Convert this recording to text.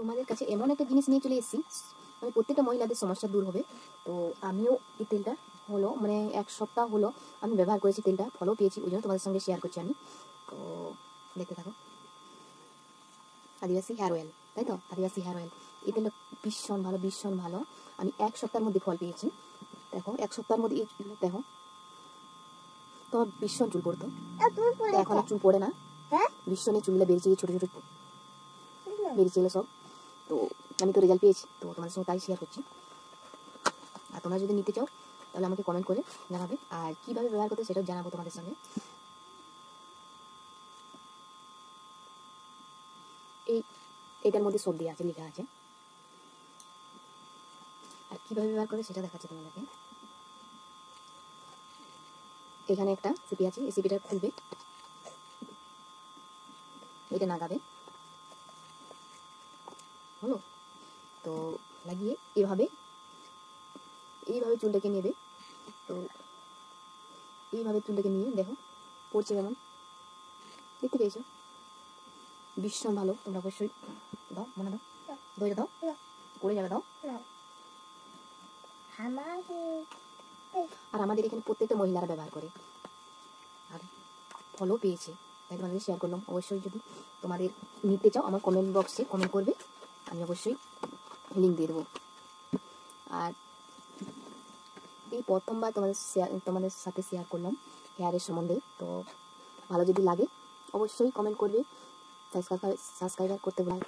তোমাদের কাছে এমন একটা জিনিস নিয়ে চলে এসেছি, মানে প্রত্যেকটা মহিলাদের সমস্যা দূর হবে। তো আমিও এই তেলটা হলো মানে 1 সপ্তাহ হলো আমি ব্যবহার করেছি, তেলটা ফলও পেয়েছি, ওই জন্য তোমাদের সঙ্গে শেয়ার করছি আমি। তো দেখতে থাকো। আদিবাসী হেয়ার অয়েল, তাই তো, আদিবাসী হেয়ার অয়েল। এই তেলটা ভীষণ ভালো, ভীষণ ভালো। আমি 1 সপ্তাহের মধ্যে ফল পেয়েছি। দেখো 1 সপ্তাহের মধ্যে এই চুল, দেখো তোমার ভীষণ চুল পড়তো, এখন আর চুল পড়ে না। ভীষণ চুলগুলো বেরিয়েছে, ছোটো ছোটো বেরিয়েছিল সব। তো আমি তো রেজাল্ট পেয়েছি, তো তোমাদের সঙ্গে তাই শেয়ার করছি। আর তোমরা যদি নিতে চাও তাহলে আমাকে কমেন্ট করে জানাবে, আর কীভাবে ব্যবহার করতে সেটাও জানাবো তোমাদের সঙ্গে। এটার মধ্যে সব দেওয়া আছে, লেখা আছে, আর কীভাবে ব্যবহার করে সেটা দেখাচ্ছে তোমাদেরকে। এখানে একটা সিপি আছে, এই সিপিটা খুলবে, এটা লাগাবে, হলো। তো লাগিয়ে এইভাবে চুলটাকে নেবে। তো এইভাবে চুলটাকে নিয়ে দেখো পড়ছে কেমন, দেখতে পেয়েছো? ভীষণ ভালো। তোমরা অবশ্যই দাও, মনে দাও, দইটা দাও, পড়ে যাবে, দাও। আর আমাদের এখানে প্রত্যেকটা মহিলারা ব্যবহার করে, আর ফলও পেয়েছে, তাই তোমাদের শেয়ার করলাম। অবশ্যই যদি তোমাদের নিতে চাও আমার কমেন্ট বক্সে কমেন্ট করবে, আমি অবশ্যই লিঙ্ক দিয়ে দেবো। আর এই প্রথমবার তোমাদের সাথে শেয়ার করলাম হেয়ারের সম্বন্ধে। তো ভালো যদি লাগে অবশ্যই কমেন্ট করবে, সাবস্ক্রাইব করতে ভুলো না।